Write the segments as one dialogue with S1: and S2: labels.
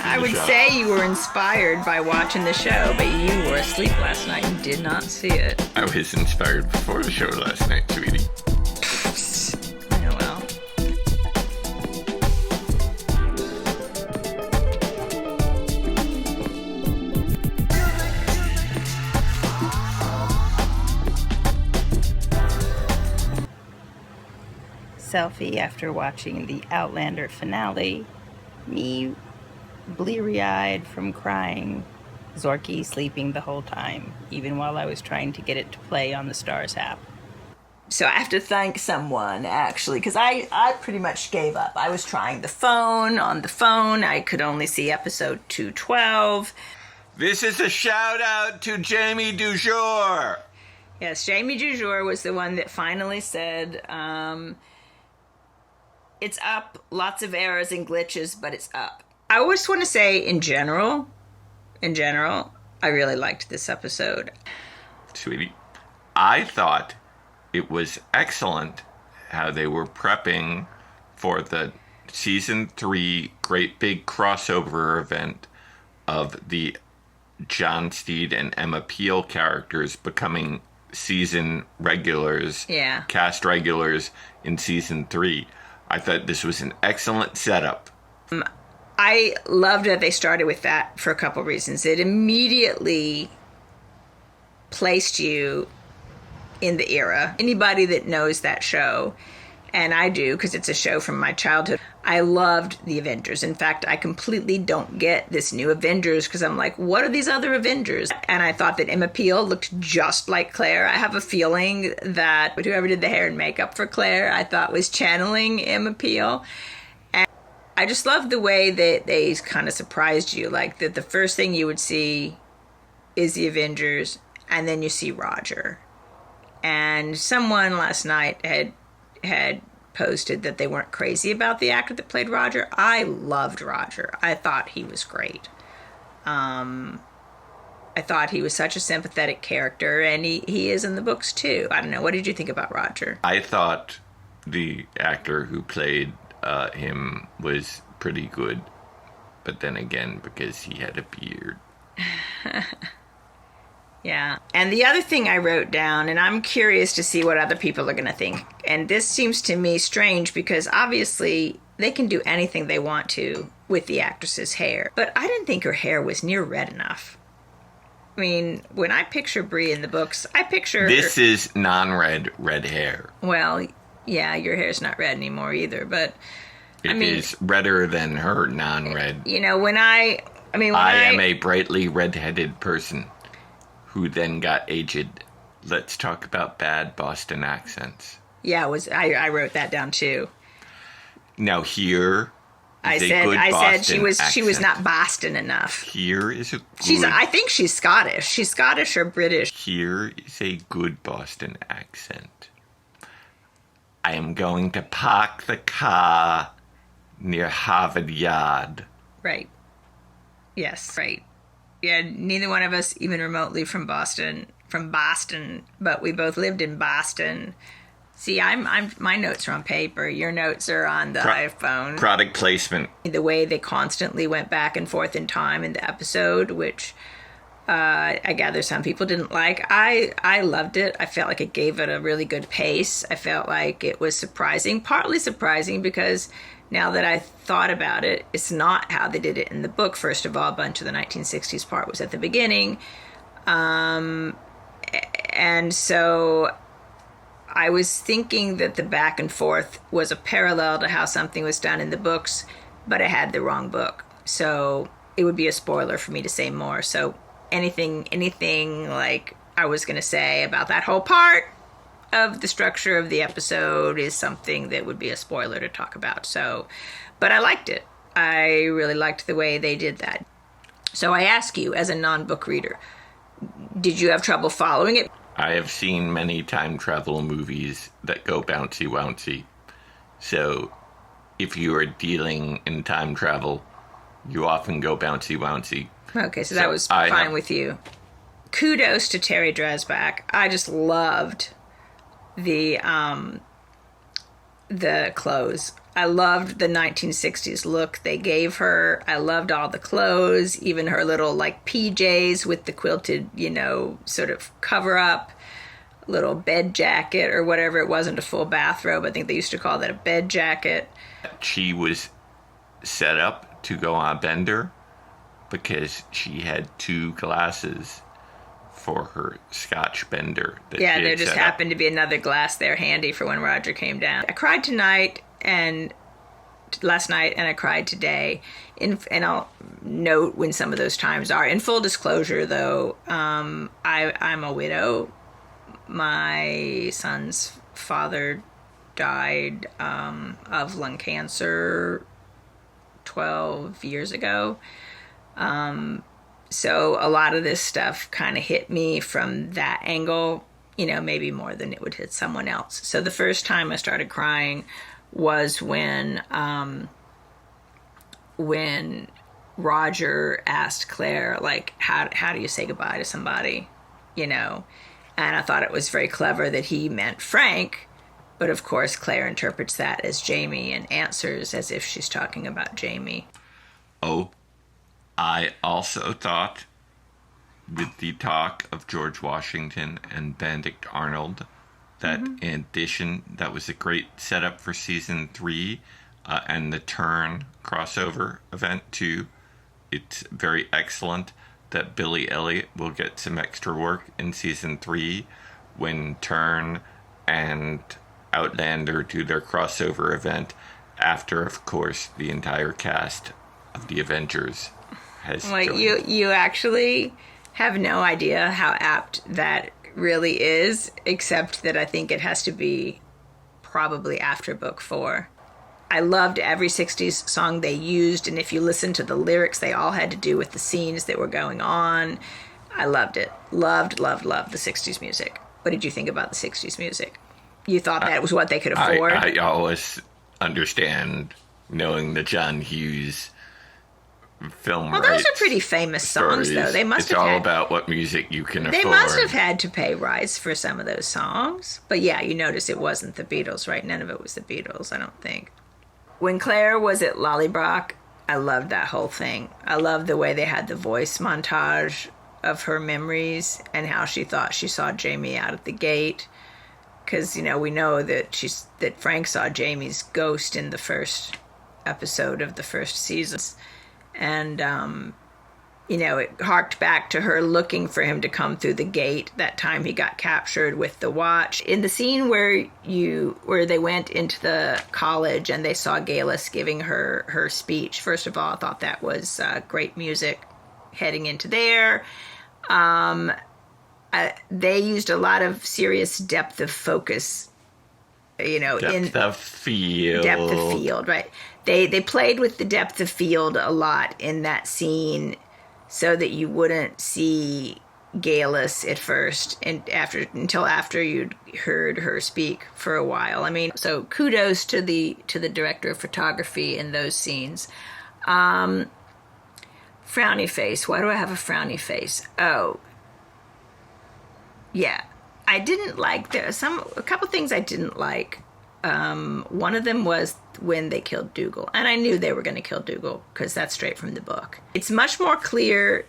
S1: I would say you were inspired by watching the show, but you were asleep last night and did not see it.
S2: I was inspired before the show last night, sweetie.
S1: Oh, well. Selfie after watching the Outlander finale. Me bleary-eyed from crying. Zorky sleeping the whole time, even while I was trying to get it to play on the Stars app. So I have to thank someone, actually, because I pretty much gave up. I was trying the phone. On the phone, I could only see episode 212.
S2: This is a shout-out to Jamie Dujour.
S1: Yes, Jamie Dujour was the one that finally said, it's up, lots of errors and glitches, but it's up. I just want to say, in general, I really liked this episode.
S2: Sweetie, I thought it was excellent how they were prepping for the season 3 great big crossover event of the John Steed and Emma Peel characters becoming season regulars, cast regulars in season 3. I thought this was an excellent setup.
S1: I loved that they started with that for a couple reasons. It immediately placed you in the era. Anybody that knows that show, and I do because it's a show from my childhood, I loved the Avengers. In fact, I completely don't get this new Avengers because I'm like, what are these other Avengers? And I thought that Emma Peel looked just like Claire. I have a feeling that whoever did the hair and makeup for Claire, I thought was channeling Emma Peel. I just love the way that they kind of surprised you. Like that the first thing you would see is the Avengers, and then you see Roger. And someone last night had posted that they weren't crazy about the actor that played Roger. I loved Roger. I thought he was great. I thought he was such a sympathetic character, and he is in the books too. I don't know. What did you think about Roger?
S2: I thought the actor who played him was pretty good, but then again, because he had a beard.
S1: Yeah. And the other thing I wrote down, and I'm curious to see what other people are going to think, and this seems to me strange because obviously they can do anything they want to with the actress's hair, but I didn't think her hair was near red enough. I mean, when I picture Brie in the books, I picture...
S2: This is non-red, red hair.
S1: Well, yeah, your hair's not red anymore either, but...
S2: It is redder than her non-red.
S1: You know, I
S2: am a brightly red-headed person who then got aged. Let's talk about bad Boston accents.
S1: Yeah, I wrote that down too.
S2: Now here
S1: I said she was not Boston enough.
S2: Here is a good...
S1: I think she's Scottish. She's Scottish or British.
S2: Here is a good Boston accent. I am going to park the car near Harvard Yard.
S1: Right. Yes, right. Yeah, neither one of us even remotely from Boston, but we both lived in Boston. See, my notes are on paper. Your notes are on the iPhone.
S2: Product placement.
S1: The way they constantly went back and forth in time in the episode, which I gather some people didn't like. I loved it. I felt like it gave it a really good pace. I felt like it was surprising, partly surprising because now that I thought about it, it's not how they did it in the book. First of all, a bunch of the 1960s part was at the beginning. And so I was thinking that the back and forth was a parallel to how something was done in the books, but I had the wrong book. So it would be a spoiler for me to say more. So anything like I was going to say about that whole part of the structure of the episode is something that would be a spoiler to talk about. So, but I liked it. I really liked the way they did that. So I ask you, as a non-book reader, did you have trouble following it?
S2: I have seen many time travel movies that go bouncy-wouncy. So if you are dealing in time travel, you often go bouncy-wouncy.
S1: Okay, so that was fine with you. Kudos to Terry Dresbach. I just loved the the clothes. I loved the 1960s look they gave her. I loved all the clothes, even her little like PJs with the quilted, sort of cover up, little bed jacket or whatever. It wasn't a full bathrobe. I think they used to call that a bed jacket.
S2: She was set up to go on a bender because she had 2 glasses for her Scotch bender.
S1: Yeah, there just happened to be another glass there handy for when Roger came down. I cried last night, and I cried today. And I'll note when some of those times are. In full disclosure, though, I'm a widow. My son's father died of lung cancer 12 years ago. So a lot of this stuff kind of hit me from that angle, maybe more than it would hit someone else. So the first time I started crying was when Roger asked Claire, like, how do you say goodbye to somebody, And I thought it was very clever that he meant Frank, but of course Claire interprets that as Jamie and answers as if she's talking about Jamie.
S2: Oh, I also thought, with the talk of George Washington and Benedict Arnold, that in addition, that was a great setup for season 3 and the Turn crossover event too. It's very excellent that Billy Elliot will get some extra work in season 3 when Turn and Outlander do their crossover event after, of course, the entire cast of the Avengers has joined.
S1: You actually have no idea how apt that really is, except that I think it has to be probably after book 4. I loved every 60s song they used, and if you listen to the lyrics, they all had to do with the scenes that were going on. I loved it. Loved the 60s music. What did you think about the 60s music? You thought that was what they could afford?
S2: I always understand, knowing the John Hughes film rights.
S1: Well, those are pretty famous songs, though.
S2: It's all about what music you can afford.
S1: They must have had to pay rights for some of those songs. But yeah, you notice it wasn't the Beatles, right? None of it was the Beatles, I don't think. When Claire was at Lollybrock, I loved that whole thing. I loved the way they had the voice montage of her memories and how she thought she saw Jamie out at the gate. Because, we know that Frank saw Jamie's ghost in the first episode of the first season. And, it harked back to her looking for him to come through the gate that time he got captured with the watch. In the scene where they went into the college and they saw Galis giving her speech, first of all, I thought that was great music heading into there. They used a lot of serious depth of focus,
S2: Depth of field,
S1: right? They played with the depth of field a lot in that scene, so that you wouldn't see Galis at first and until after you'd heard her speak for a while. I mean, so kudos to the director of photography in those scenes. Frowny face. Why do I have a frowny face? Oh, yeah. I didn't like a couple things I didn't like. One of them was when they killed Dougal, and I knew they were going to kill Dougal because that's straight from the book. It's much more clear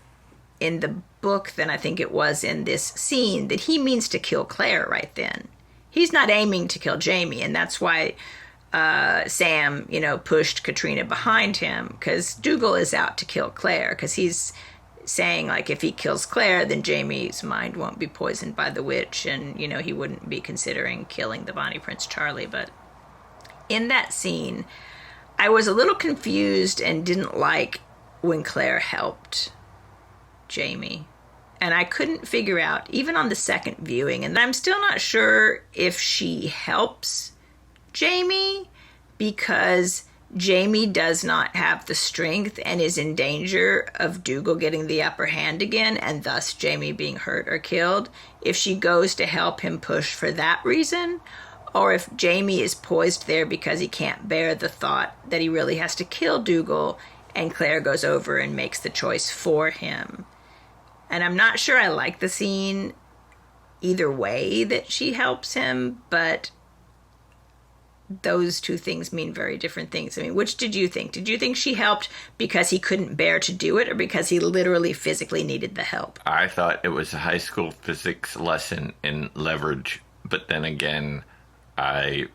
S1: in the book than I think it was in this scene that he means to kill Claire right then. He's not aiming to kill Jamie, and that's why Sam, pushed Katrina behind him, because Dougal is out to kill Claire, because he's saying, like, if he kills Claire, then Jamie's mind won't be poisoned by the witch, and, he wouldn't be considering killing the Bonnie Prince Charlie. But in that scene, I was a little confused and didn't like when Claire helped Jamie. And I couldn't figure out, even on the second viewing, and I'm still not sure if she helps Jamie because Jamie does not have the strength and is in danger of Dougal getting the upper hand again, and thus Jamie being hurt or killed. If she goes to help him push for that reason, or if Jamie is poised there because he can't bear the thought that he really has to kill Dougal, and Claire goes over and makes the choice for him. And I'm not sure I like the scene either way that she helps him, but those two things mean very different things. I mean, which did you think? Did you think she helped because he couldn't bear to do it, or because he literally physically needed the help?
S2: I thought it was a high school physics lesson in leverage, but then again, I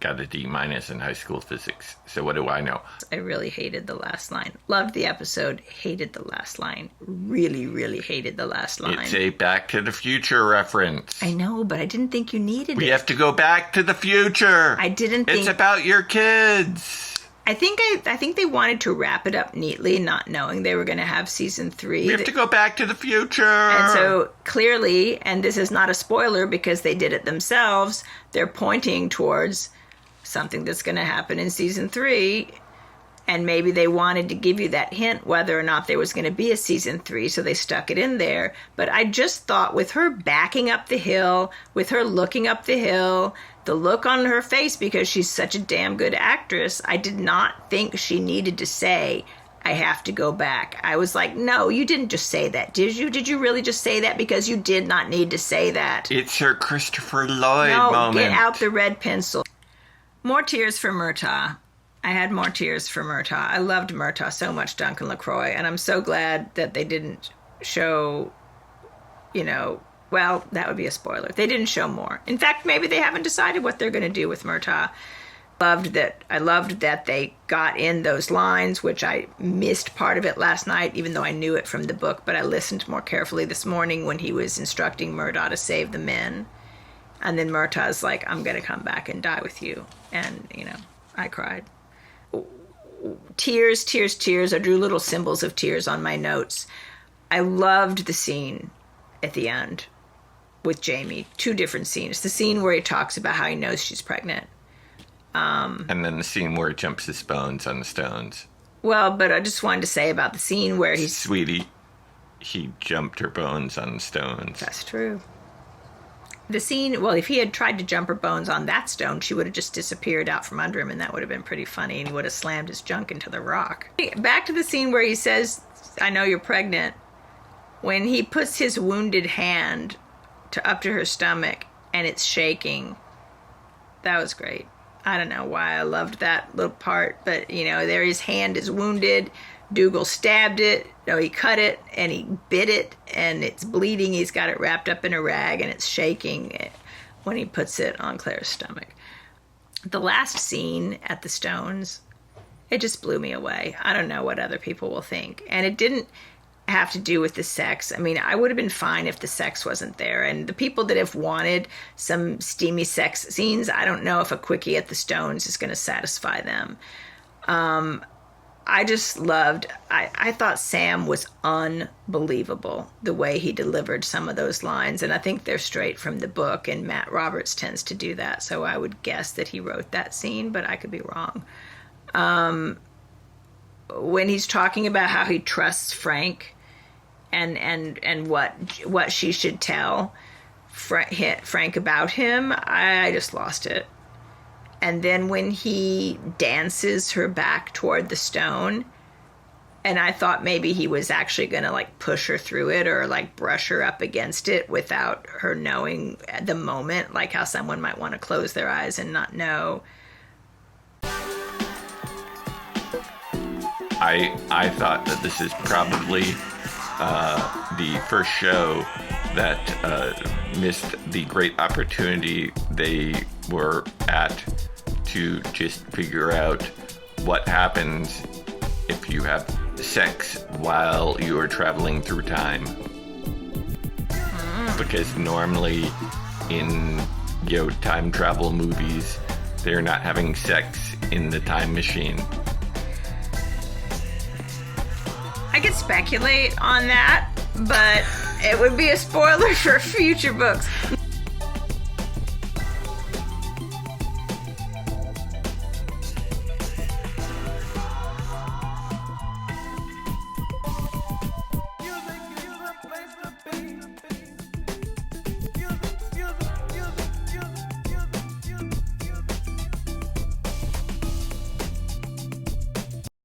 S2: got a D- in high school physics. So what do I know?
S1: I really hated the last line. Loved the episode, hated the last line. Really, really hated the last line.
S2: It's a Back to the Future reference.
S1: I know, but I didn't think you needed it.
S2: We have to go back to the future.
S1: I didn't think...
S2: It's about your kids.
S1: I think they wanted to wrap it up neatly, not knowing they were going to have season 3.
S2: We have to go back to the future.
S1: And so clearly, and this is not a spoiler because they did it themselves, they're pointing towards something that's going to happen in season 3. And maybe they wanted to give you that hint whether or not there was going to be a season 3, so they stuck it in there. But I just thought, with her backing up the hill, with her looking up the hill, the look on her face, because she's such a damn good actress, I did not think she needed to say, I have to go back. I was like, no, you didn't just say that, did you? Did you really just say that? Because you did not need to say that.
S2: It's her Christopher Lloyd
S1: no,
S2: moment.
S1: Get out the red pencil. More tears for Murtaugh. I had more tears for Murtaugh. I loved Murtaugh so much, Duncan LaCroix, and I'm so glad that they didn't show, well, that would be a spoiler. They didn't show more. In fact, maybe they haven't decided what they're going to do with Murtaugh. I loved that they got in those lines, which I missed part of it last night, even though I knew it from the book, but I listened more carefully this morning when he was instructing Murtaugh to save the men. And then Murtaugh's like, I'm going to come back and die with you. And, I cried. Tears, tears, tears. I drew little symbols of tears on my notes. I loved the scene at the end with Jamie. 2 different scenes. The scene where he talks about how he knows she's pregnant.
S2: And then the scene where he jumps his bones on the stones.
S1: Well, but I just wanted to say about the scene where he's...
S2: Sweetie, he jumped her bones on the stones.
S1: That's true. The scene, well, if he had tried to jump her bones on that stone, she would have just disappeared out from under him, and that would have been pretty funny, and he would have slammed his junk into the rock. Back to the scene where he says, I know you're pregnant. When he puts his wounded hand up to her stomach, and it's shaking, that was great. I don't know why I loved that little part, but, there his hand is wounded. Dougal stabbed it, he cut it, and he bit it, and it's bleeding. He's got it wrapped up in a rag, and it's shaking when he puts it on Claire's stomach. The last scene at the Stones, it just blew me away. I don't know what other people will think. And it didn't have to do with the sex. I mean, I would have been fine if the sex wasn't there. And the people that have wanted some steamy sex scenes, I don't know if a quickie at the Stones is going to satisfy them. I just loved, I thought Sam was unbelievable, the way he delivered some of those lines. And I think they're straight from the book, and Matt Roberts tends to do that. So I would guess that he wrote that scene, but I could be wrong. When he's talking about how he trusts Frank and what she should tell Frank about him, I just lost it. And then when he dances her back toward the stone, and I thought maybe he was actually going to push her through it or brush her up against it without her knowing at the moment, like how someone might want to close their eyes and not know.
S2: I thought that this is probably the first show that missed the great opportunity they were at to just figure out what happens if you have sex while you are traveling through time. Because normally in time travel movies, they're not having sex in the time machine.
S1: I could speculate on that, but it would be a spoiler for future books.